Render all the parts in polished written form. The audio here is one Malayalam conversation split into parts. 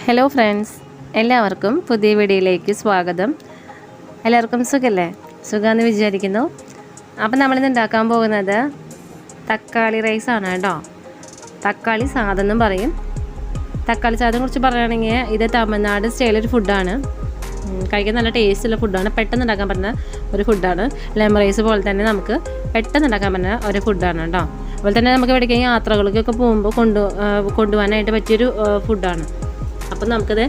ഹലോ ഫ്രണ്ട്സ്, എല്ലാവർക്കും പുതിയ വീഡിയോയിലേക്ക് സ്വാഗതം. എല്ലാവർക്കും സുഖമല്ലേ? സുഖമെന്ന് വിചാരിക്കുന്നു. അപ്പം നമ്മളിന്ന് ഉണ്ടാക്കാൻ പോകുന്നത് തക്കാളി റൈസാണ് കേട്ടോ. തക്കാളി സാദെന്നും പറയും. തക്കാളി സാദം കുറിച്ച് പറയുകയാണെങ്കിൽ ഇത് തമിഴ്നാട് സ്റ്റൈലൊരു ഫുഡാണ്. കഴിക്കാൻ നല്ല ടേസ്റ്റുള്ള ഫുഡാണ്. പെട്ടെന്ന് ഉണ്ടാക്കാൻ പറ്റുന്ന ഒരു ഫുഡാണ്. ലെമൺ റൈസ് പോലെ തന്നെ നമുക്ക് പെട്ടെന്ന് ഉണ്ടാക്കാൻ പറ്റുന്ന ഒരു ഫുഡാണ് കേട്ടോ. അതുപോലെ തന്നെ നമുക്ക് എവിടേക്കെങ്കിലും യാത്രകൾക്കൊക്കെ പോകുമ്പോൾ കൊണ്ടുപോകാനായിട്ട് പറ്റിയൊരു ഫുഡാണ്. അപ്പം നമുക്കത്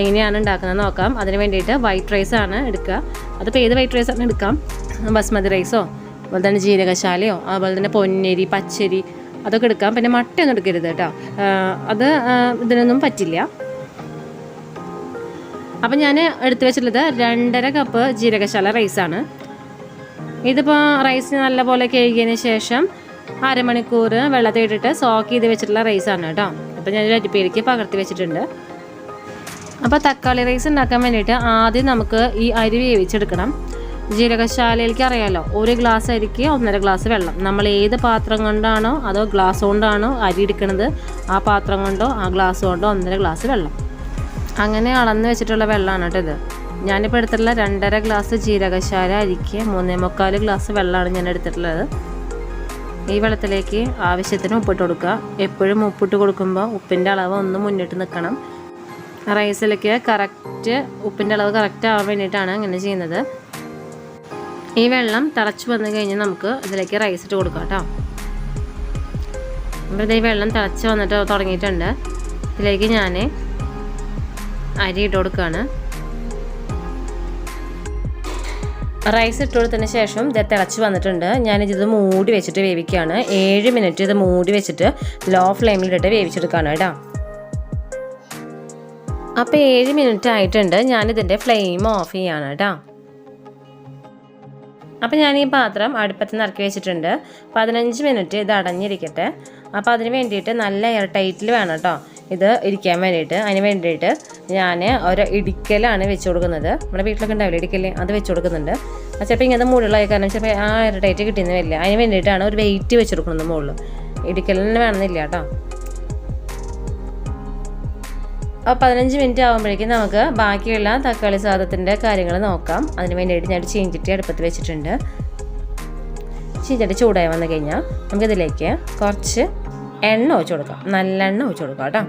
എങ്ങനെയാണ് ഉണ്ടാക്കുന്നത് നോക്കാം. അതിന് വേണ്ടിയിട്ട് വൈറ്റ് റൈസാണ് എടുക്കുക. അതിപ്പോൾ ഏത് വൈറ്റ് റൈസാണ് എടുക്കാം. ബസ്മതി റൈസോ അതുപോലെ തന്നെ ജീരകശാലയോ അതുപോലെ തന്നെ പൊന്നരി, പച്ചരി അതൊക്കെ എടുക്കാം. പിന്നെ മട്ടയൊന്നും എടുക്കരുത് കേട്ടോ, അത് ഇതിനൊന്നും പറ്റില്ല. അപ്പം ഞാൻ എടുത്തു വെച്ചിട്ടുള്ളത് 2.5 കപ്പ് ജീരകശാല റൈസാണ്. ഇതിപ്പോൾ റൈസ് നല്ലപോലെ കഴുകിയതിന് ശേഷം അരമണിക്കൂർ വെള്ളത്തിൽ ഇട്ടിട്ട് സോക്ക് ചെയ്ത് വെച്ചിട്ടുള്ള റൈസാണ് കേട്ടോ. അപ്പോൾ ഞാൻ അരിപ്പയിലേക്ക് പകർത്തി വെച്ചിട്ടുണ്ട്. അപ്പോൾ തക്കാളി റൈസ് ഉണ്ടാക്കാൻ വേണ്ടിയിട്ട് ആദ്യം നമുക്ക് ഈ അരി വേവിച്ചെടുക്കണം. ജീരകശാലയിലേക്ക് അറിയാമല്ലോ, 1 ഗ്ലാസ് അരിക്ക് 1.5 ഗ്ലാസ് വെള്ളം. നമ്മൾ ഏത് പാത്രം കൊണ്ടാണോ അതോ ഗ്ലാസ് കൊണ്ടാണോ അരി എടുക്കുന്നത്, ആ പാത്രം കൊണ്ടോ ആ ഗ്ലാസ് കൊണ്ടോ 1.5 ഗ്ലാസ് വെള്ളം. അങ്ങനെ അളന്ന് വെച്ചിട്ടുള്ള വെള്ളമാണ് കേട്ടോ ഇത്. ഞാനിപ്പോൾ എടുത്തിട്ടുള്ള 2.5 ഗ്ലാസ് ജീരകശാല അരിക്ക് 3.25 ഗ്ലാസ് വെള്ളമാണ് ഞാൻ എടുത്തിട്ടുള്ളത്. ഈ വെള്ളത്തിലേക്ക് ആവശ്യത്തിന് ഉപ്പിട്ട് കൊടുക്കുക. എപ്പോഴും ഉപ്പിട്ട് കൊടുക്കുമ്പോൾ ഉപ്പിൻ്റെ അളവ് ഒന്ന് മുന്നിട്ട് നിൽക്കണം. റൈസിലേക്ക് കറക്റ്റ് ഉപ്പിൻ്റെ അളവ് കറക്റ്റ് ആവാൻ വേണ്ടിയിട്ടാണ് ഇങ്ങനെ ചെയ്യുന്നത്. ഈ വെള്ളം തിളച്ച് വന്നു കഴിഞ്ഞാൽ നമുക്ക് ഇതിലേക്ക് റൈസ് ഇട്ട് കൊടുക്കാം കേട്ടോ. അപ്പോൾ ഈ വെള്ളം തിളച്ച് വന്നിട്ട് തുടങ്ങിയിട്ടുണ്ട്. ഇതിലേക്ക് ഞാൻ അരി ഇട്ട് കൊടുക്കുകയാണ്. റൈസ് ഇട്ട് കൊടുത്തതിന് ശേഷം ഇത് തിളച്ച് വന്നിട്ടുണ്ട്. ഞാനിത് മൂടി വെച്ചിട്ട് വേവിക്കുകയാണ്. 7 മിനിറ്റ് ഇത് മൂടി വെച്ചിട്ട് ലോ ഫ്ലെയിമിലിട്ടിട്ട് വേവിച്ചെടുക്കുകയാണ് കേട്ടോ. അപ്പോൾ 7 മിനിറ്റ് ആയിട്ടുണ്ട്. ഞാനിതിൻ്റെ ഫ്ലെയിം ഓഫ് ചെയ്യാണ് കേട്ടോ. അപ്പോൾ ഞാൻ ഈ പാത്രം അടുപ്പത്ത് നിറക്കി വെച്ചിട്ടുണ്ട്. 15 മിനിറ്റ് ഇത് അടഞ്ഞിരിക്കട്ടെ. അപ്പോൾ അതിന് വേണ്ടിയിട്ട് നല്ല എയർ ടൈറ്റിൽ വേണം കേട്ടോ ഇത് ഇരിക്കാൻ വേണ്ടിയിട്ട്. അതിന് വേണ്ടിയിട്ട് ഞാൻ ഒരു ഇടിക്കലാണ് വെച്ച് കൊടുക്കുന്നത്. നമ്മുടെ വീട്ടിലൊക്കെ ഉണ്ടാവില്ല ഇടിക്കല്, അത് വെച്ച് കൊടുക്കുന്നുണ്ട്. ചിലപ്പോൾ ഇങ്ങനത്തെ മുകളിലായ കാരണം ചിലപ്പോൾ ആ എയർ ടൈറ്റ് കിട്ടിയെന്ന് വരില്ല. അതിന് വേണ്ടിയിട്ടാണ് ഒരു വെയിറ്റ് വെച്ച് കൊടുക്കുന്നത് മുകളിൽ. ഇടിക്കലിന് വേണമെന്നില്ല കേട്ടോ. അപ്പോൾ 15 മിനിറ്റ് ആകുമ്പോഴേക്കും നമുക്ക് ബാക്കിയുള്ള തക്കാളി സാദത്തിൻ്റെ കാര്യങ്ങൾ നോക്കാം. അതിന് വേണ്ടിയിട്ട് ഞാൻ ചീഞ്ചട്ടി അടുപ്പത്ത് വെച്ചിട്ടുണ്ട്. ചീഞ്ചട്ടി ചൂടായി വന്നു കഴിഞ്ഞാൽ നമുക്കിതിലേക്ക് കുറച്ച് എണ്ണ ഒഴിച്ച് കൊടുക്കാം. നല്ലെണ്ണ ഒഴിച്ച് കൊടുക്കാം കേട്ടോ.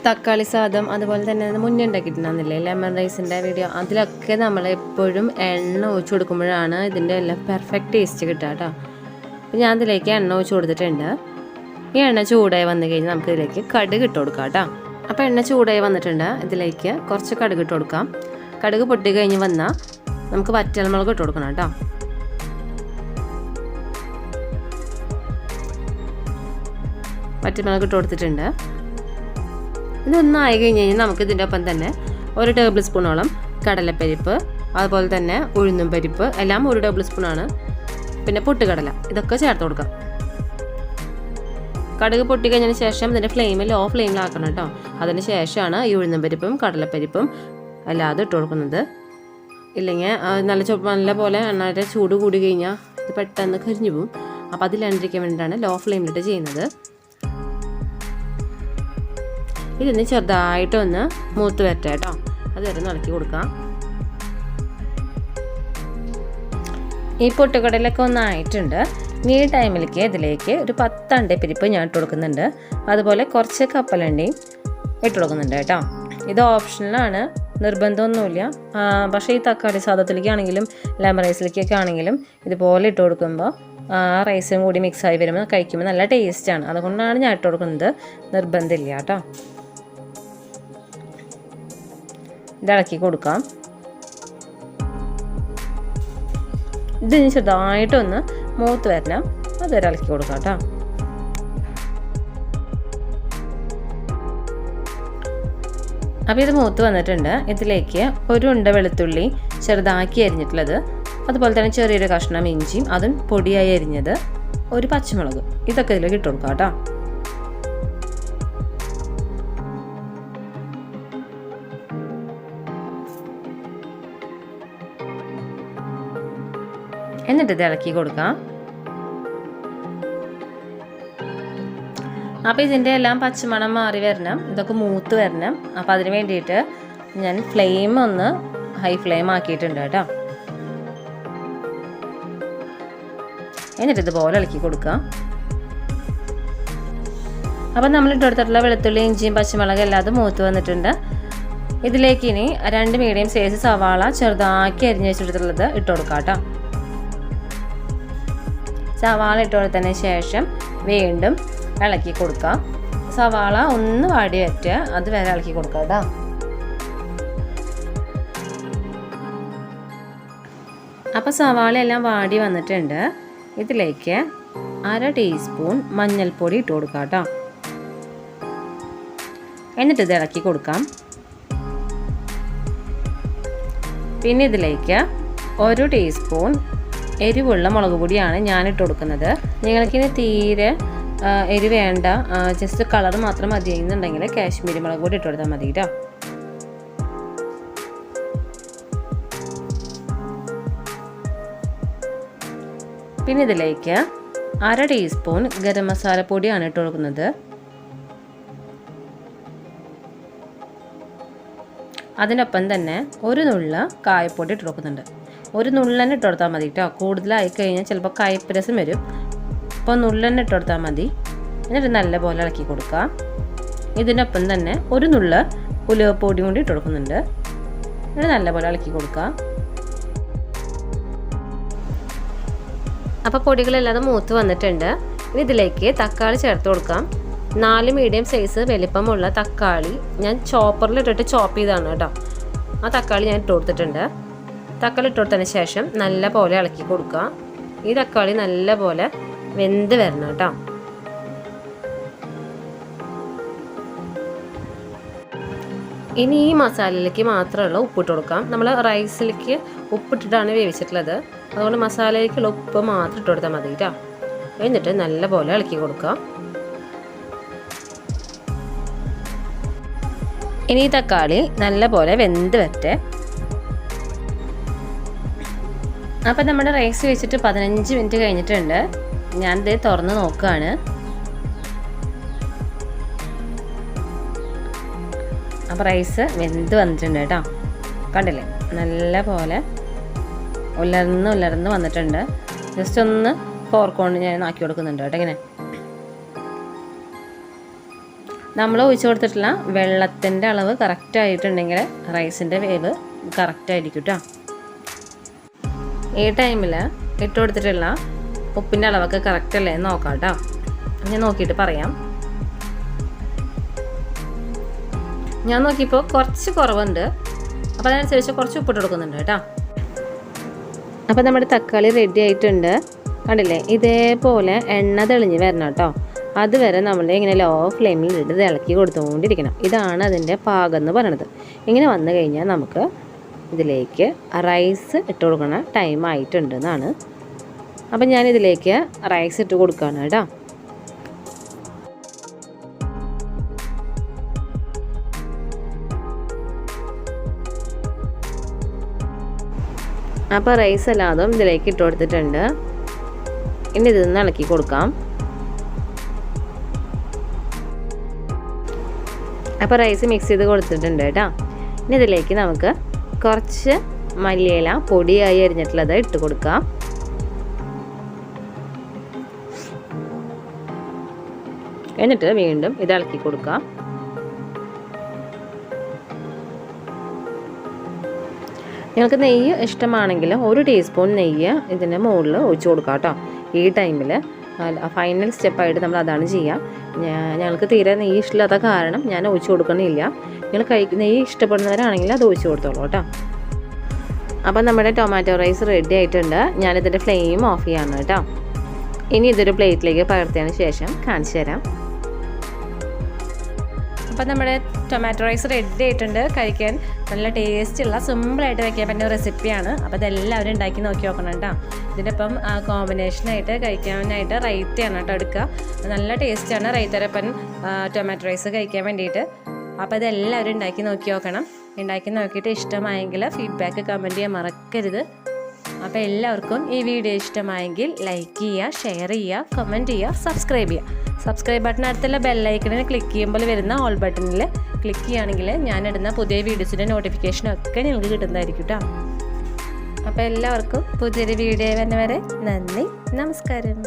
തക്കാളി സാദം അതുപോലെ തന്നെ മുന്നേ ഉണ്ടാക്കിയിട്ടുണ്ടാകുന്നില്ലേ ലെമൺ റൈസിൻ്റെ വീഡിയോ, അതിലൊക്കെ നമ്മൾ എപ്പോഴും എണ്ണ ഒഴിച്ച് കൊടുക്കുമ്പോഴാണ് ഇതിൻ്റെ എല്ലാം പെർഫെക്റ്റ് ടേസ്റ്റ് കിട്ടുക കേട്ടോ. അപ്പോൾ ഞാൻ ഇതിലേക്ക് എണ്ണ ഒഴിച്ച് കൊടുത്തിട്ടുണ്ട്. ഈ എണ്ണ ചൂടായി വന്നു കഴിഞ്ഞാൽ നമുക്ക് ഇതിലേക്ക് കടുക് ഇട്ട് കൊടുക്കാം കേട്ടോ. അപ്പോൾ എണ്ണ ചൂടായി വന്നിട്ടുണ്ട്. ഇതിലേക്ക് കുറച്ച് കടുക് ഇട്ട് കൊടുക്കാം. കടുക് പൊട്ടി കഴിഞ്ഞ് വന്നാൽ നമുക്ക് വറ്റൽമുളക് ഇട്ട് കൊടുക്കണം കേട്ടോ. വറ്റൽമുളക് ഇട്ട് കൊടുത്തിട്ടുണ്ട്. ഇതൊന്നായി കഴിഞ്ഞ് കഴിഞ്ഞാൽ നമുക്ക് ഇതിൻ്റെ ഒപ്പം തന്നെ 1 ടേബിൾ സ്പൂണോളം കടലപ്പരിപ്പ് അതുപോലെ തന്നെ ഉഴുന്നും പരിപ്പ് എല്ലാം 1 ടേബിൾ സ്പൂണാണ്. പിന്നെ പൊട്ടുകടല ഇതൊക്കെ ചേർത്ത് കൊടുക്കാം. കടുക് പൊട്ടി കഴിഞ്ഞതിന് ശേഷം ഇതിൻ്റെ ഫ്ലെയിം ലോ ഫ്ലെയിമിലാക്കണം കേട്ടോ. അതിന് ശേഷമാണ് ഈ ഉഴുന്നും പരിപ്പും കടലപ്പരിപ്പും അല്ലാതെ ഇട്ട് കൊടുക്കുന്നത്. ഇല്ലെങ്കിൽ നല്ല പോലെ എണ്ണയുടെ ചൂട് കൂടി കഴിഞ്ഞാൽ ഇത് പെട്ടെന്ന് കരിഞ്ഞു പോകും. അപ്പോൾ അതിലെണ്ണയ്ക്കാൻ വേണ്ടിയിട്ടാണ് ലോ ഫ്ലെയിമിലിട്ട് ചെയ്യുന്നത്. ഇതിന് ചെറുതായിട്ടൊന്ന് മൂത്ത് വരട്ടെ കേട്ടോ. അത് വരെ ഇളക്കി കൊടുക്കാം. ഈ പൊട്ടുകടലൊക്കെ ഒന്നായിട്ടുണ്ട്. ഈ ടൈമിലേക്ക് ഇതിലേക്ക് ഒരു 10 അണ്ടിപ്പരിപ്പ് ഞാൻ ഇട്ട് കൊടുക്കുന്നുണ്ട്. അതുപോലെ കുറച്ച് കപ്പലണ്ടിയും ഇട്ട് കൊടുക്കുന്നുണ്ട് കേട്ടോ. ഇത് ഓപ്ഷണലാണ്, നിർബന്ധമൊന്നുമില്ല. പക്ഷേ ഈ തക്കാളി സാദത്തിലേക്കാണെങ്കിലും ലെമൺ റൈസിലേക്കൊക്കെ ആണെങ്കിലും ഇതുപോലെ ഇട്ട് കൊടുക്കുമ്പോൾ റൈസും കൂടി മിക്സായി വരുമ്പോൾ കഴിക്കുമ്പോൾ നല്ല ടേസ്റ്റാണ്. അതുകൊണ്ടാണ് ഞാൻ ഇട്ട് കൊടുക്കുന്നത്, നിർബന്ധമില്ല കേട്ടോ. ഇളക്കി കൊടുക്കാം. ഇതിന് ചെറുതായിട്ടൊന്ന് മൂത്ത് വരണം, അതുവരെ ഇളക്കി കൊടുക്കാം കേട്ടോ. അപ്പോൾ ഇത് മൂത്ത് വന്നിട്ടുണ്ട്. ഇതിലേക്ക് 1 ഉണ്ട വെളുത്തുള്ളി ചെറുതാക്കി അരിഞ്ഞിട്ടുള്ളത്, അതുപോലെ തന്നെ ചെറിയൊരു കഷ്ണം ഇഞ്ചിയും അതും പൊടിയായി അരിഞ്ഞത്, 1 പച്ചമുളക് ഇതൊക്കെ ഇതിലേക്ക് ഇട്ട് കൊടുക്കാം കേട്ടോ. എന്നിട്ട് ഇത് ഇളക്കി കൊടുക്കാം. അപ്പോൾ ഇതിൻ്റെ എല്ലാം പച്ചമണം മാറി വരണം, ഇതൊക്കെ മൂത്ത് വരണം. അപ്പോൾ അതിന് വേണ്ടിയിട്ട് ഞാൻ ഫ്ലെയിം ഒന്ന് ഹൈ ഫ്ലെയിം ആക്കിയിട്ടുണ്ട് കേട്ടോ. എന്നിട്ട് ഇതുപോലെ ഇളക്കി കൊടുക്കുക. അപ്പം നമ്മൾ ഇട്ടെടുത്തിട്ടുള്ള വെളുത്തുള്ളി, ഇഞ്ചിയും പച്ചമുളകും എല്ലാം മൂത്ത് വന്നിട്ടുണ്ട്. ഇതിലേക്ക് ഇനി 2 മീഡിയം സൈസ് സവാള ചെറുതാക്കി അരിഞ്ഞ് വെച്ചെടുത്തുള്ളത് ഇട്ട് കൊടുക്കാം കേട്ടോ. സവാള ഇട്ട് കൊടുത്തതിന് ശേഷം വീണ്ടും ഇളക്കി കൊടുക്കാം. സവാള ഒന്ന് വാടി വറ്റുക, അത് വരെ ഇളക്കി കൊടുക്കാം കേട്ടോ. അപ്പോൾ സവാള എല്ലാം വാടി വന്നിട്ടുണ്ട്. ഇതിലേക്ക് 1/2 ടീസ്പൂൺ മഞ്ഞൾപ്പൊടി ഇട്ട് കൊടുക്കാം കേട്ടോ. എന്നിട്ട് ഇത് ഇളക്കി കൊടുക്കാം. പിന്നെ ഇതിലേക്ക് 1 ടീസ്പൂൺ എരിവുള്ള മുളക് പൊടിയാണ് ഞാൻ ഇട്ട് കൊടുക്കുന്നത്. നിങ്ങൾക്കിനി തീരെ എരിവ് വേണ്ട, ജസ്റ്റ് കളർ മാത്രം മതി എന്നുണ്ടെങ്കിൽ കാശ്മീരി മുളക് പൊടി ഇട്ട് കൊടുത്താൽ മതി കേട്ടോ. പിന്നെ ഇതിലേക്ക് 1/2 ടീസ്പൂൺ ഗരം മസാല പൊടിയാണ് ഇട്ട് കൊടുക്കുന്നത്. അതിനൊപ്പം തന്നെ 1 നുള്ള കായപ്പൊടി ഇട്ട് കൊടുക്കുന്നുണ്ട്. 1 നുള്ളന്നെ ഇട്ട് കൊടുത്താൽ മതി കേട്ടോ. കൂടുതലായി കഴിഞ്ഞാൽ ചിലപ്പോൾ കയ്പ്പ് രസം വരും. അപ്പോൾ നുള്ളന്നെ ഇട്ട് കൊടുത്താൽ മതി. എന്നിട്ട് നല്ലപോലെ ഇളക്കി കൊടുക്കുക. ഇതിനൊപ്പം തന്നെ 1 നുള്ള ഉലുവപ്പൊടി കൂടി ഇട്ട് കൊടുക്കുന്നുണ്ട്. എന്നിട്ട് നല്ലപോലെ ഇളക്കി കൊടുക്കുക. അപ്പോൾ പൊടികളെല്ലാം മൂത്ത് വന്നിട്ടുണ്ട്. ഇനി ഇതിലേക്ക് തക്കാളി ചേർത്ത് കൊടുക്കാം. 4 മീഡിയം സൈസ് വലിപ്പമുള്ള തക്കാളി ഞാൻ ചോപ്പറിലിട്ടിട്ട് ചോപ്പ് ചെയ്താണ് കേട്ടോ. ആ തക്കാളി ഞാൻ ഇട്ട് കൊടുത്തിട്ടുണ്ട്. തക്കാളി ഇട്ട് കൊടുത്തതിന് ശേഷം നല്ല പോലെ ഇളക്കി കൊടുക്കുക. ഈ തക്കാളി നല്ല പോലെ വെന്ത് വരണം കേട്ടോ. ഇനി ഈ മസാലയിലേക്ക് മാത്രമുള്ള ഉപ്പിട്ട് കൊടുക്കാം. നമ്മൾ റൈസിലേക്ക് ഉപ്പിട്ടിട്ടാണ് വേവിച്ചിട്ടുള്ളത്. അതുകൊണ്ട് മസാലയിലേക്കുള്ള ഉപ്പ് മാത്രം ഇട്ട് കൊടുത്താൽ മതി കേട്ടോ. എന്നിട്ട് നല്ല പോലെ ഇളക്കി കൊടുക്കുക. ഇനി ഈ തക്കാളി നല്ല പോലെ വെന്ത് വരട്ടെ. അപ്പം നമ്മുടെ റൈസ് വെച്ചിട്ട് 15 മിനിറ്റ് കഴിഞ്ഞിട്ടുണ്ട്. ഞാനിത് തുറന്ന് നോക്കുകയാണ്. അപ്പോൾ റൈസ് വെന്ത് വന്നിട്ടുണ്ട് കേട്ടോ. കണ്ടില്ലേ, നല്ല പോലെ ഉലർന്ന് വന്നിട്ടുണ്ട്. ജസ്റ്റ് ഒന്ന് ഫോർക്ക് കൊണ്ട് ഞാൻ ആക്കി കൊടുക്കുന്നുണ്ട് കേട്ടോ. ഇങ്ങനെ നമ്മൾ ഒഴിച്ച് കൊടുത്തിട്ടുള്ള വെള്ളത്തിൻ്റെ അളവ് കറക്റ്റ് ആയിട്ടുണ്ടെങ്കിൽ റൈസിൻ്റെ വേവ് കറക്റ്റ് ആയിരിക്കും കേട്ടോ. ഈ ടൈമിൽ ഇട്ട് കൊടുത്തിട്ടുള്ള ഉപ്പിൻ്റെ അളവൊക്കെ കറക്റ്റ് അല്ലേ എന്ന് നോക്കാം കേട്ടോ. ഞാൻ നോക്കിയിട്ട് പറയാം. ഞാൻ നോക്കിയപ്പോൾ കുറച്ച് കുറവുണ്ട്. അപ്പോൾ അതനുസരിച്ച് കുറച്ച് ഉപ്പിട്ട് കൊടുക്കുന്നുണ്ട് കേട്ടോ. അപ്പോൾ നമ്മുടെ തക്കാളി റെഡി ആയിട്ടുണ്ട്. കണ്ടില്ലേ, ഇതേപോലെ എണ്ണ തെളിഞ്ഞ് വരണം കേട്ടോ. അതുവരെ നമ്മൾ ഇങ്ങനെ ലോ ഫ്ലെയിമിൽ ഇട്ട് ഇളക്കി കൊടുത്തുകൊണ്ടിരിക്കണം. ഇതാണ് അതിൻ്റെ പാകം എന്ന് പറയണത്. ഇങ്ങനെ വന്നു കഴിഞ്ഞാൽ നമുക്ക് ഇതിലേക്ക് റൈസ് ഇട്ട് കൊടുക്കണ ടൈം ആയിട്ടുണ്ടെന്നാണ്. അപ്പം ഞാനിതിലേക്ക് റൈസ് ഇട്ട് കൊടുക്കുകയാണ് കേട്ടോ. അപ്പോൾ റൈസ് എല്ലാതും ഇതിലേക്ക് ഇട്ട് കൊടുത്തിട്ടുണ്ട്. ഇനി ഇതൊന്ന് ഇളക്കി കൊടുക്കാം. അപ്പോൾ റൈസ് മിക്സ് ചെയ്ത് കൊടുത്തിട്ടുണ്ട് കേട്ടോ. ഇനി ഇതിലേക്ക് നമുക്ക് കുറച്ച് മല്ലിയില പൊടിയായി അരിഞ്ഞിട്ടുള്ളത് ഇട്ട് കൊടുക്കാം. എന്നിട്ട് വീണ്ടും ഇത് ഇളക്കി കൊടുക്കാം. നിങ്ങൾക്ക് നെയ്യ് ഇഷ്ടമാണെങ്കിൽ 1 ടീസ്പൂൺ നെയ്യ് ഇതിൻ്റെ മുകളിൽ ഒഴിച്ച് കൊടുക്കാം കേട്ടോ. ഈ ടൈമിൽ ഫൈനൽ സ്റ്റെപ്പായിട്ട് നമ്മൾ അതാണ് ചെയ്യുക. ഞങ്ങൾക്ക് തീരെ നെയ്യ് ഇഷ്ടമില്ലാത്ത കാരണം ഞാൻ ഒഴിച്ച് കൊടുക്കണില്ല. നിങ്ങൾ നെയ്യ് ഇഷ്ടപ്പെടുന്നവരാണെങ്കിൽ അത് ഒഴിച്ച് കൊടുത്തോളൂ കേട്ടോ. അപ്പം നമ്മുടെ ടൊമാറ്റോ റൈസ് റെഡി ആയിട്ടുണ്ട്. ഞാനിതിൻ്റെ ഫ്ലെയിം ഓഫ് ചെയ്യാണ് കേട്ടോ. ഇനി ഇതൊരു പ്ലേറ്റിലേക്ക് പകർത്തിയതിന് ശേഷം കാണിച്ചു തരാം. അപ്പം നമ്മുടെ ടൊമാറ്റോ റൈസ് റെഡി ആയിട്ടുണ്ട്. കഴിക്കാൻ നല്ല ടേസ്റ്റുള്ള സിമ്പിളായിട്ട് വയ്ക്കാൻ പറ്റുന്ന റെസിപ്പിയാണ്. അപ്പോൾ ഇതെല്ലാവരും ഉണ്ടാക്കി നോക്കി നോക്കണം കേട്ടോ. ഇതിൻ്റെ ഇപ്പം കോമ്പിനേഷനായിട്ട് കഴിക്കാനായിട്ട് റൈത്തയാണ് കേട്ടോ എടുക്കുക. നല്ല ടേസ്റ്റാണ് റൈത്തരപ്പൻ ടൊമാറ്റോ റൈസ് കഴിക്കാൻ വേണ്ടിയിട്ട്. അപ്പോൾ ഇതെല്ലാവരും ഉണ്ടാക്കി നോക്കി നോക്കണം. ഉണ്ടാക്കി നോക്കിയിട്ട് ഇഷ്ടമായെങ്കിൽ ഫീഡ്ബാക്ക് കമൻറ്റ് ചെയ്യാൻ മറക്കരുത്. അപ്പോൾ എല്ലാവർക്കും ഈ വീഡിയോ ഇഷ്ടമായെങ്കിൽ ലൈക്ക് ചെയ്യുക, ഷെയർ ചെയ്യുക, കമൻറ്റ് ചെയ്യുക, സബ്സ്ക്രൈബ് ചെയ്യുക. സബ്സ്ക്രൈബ് ബട്ടൺ അടുത്തുള്ള ബെല്ലൈക്കണിന് ക്ലിക്ക് ചെയ്യുമ്പോൾ വരുന്ന ഓൾ ബട്ടണിൽ ക്ലിക്ക് ചെയ്യുകയാണെങ്കിൽ ഞാനിടുന്ന പുതിയ വീഡിയോസിൻ്റെ നോട്ടിഫിക്കേഷനൊക്കെ നിങ്ങൾക്ക് കിട്ടുന്നതായിരിക്കും കേട്ടോ. അപ്പോൾ എല്ലാവർക്കും പുതിയൊരു വീഡിയോ വരുന്നവരെ നന്ദി, നമസ്കാരം.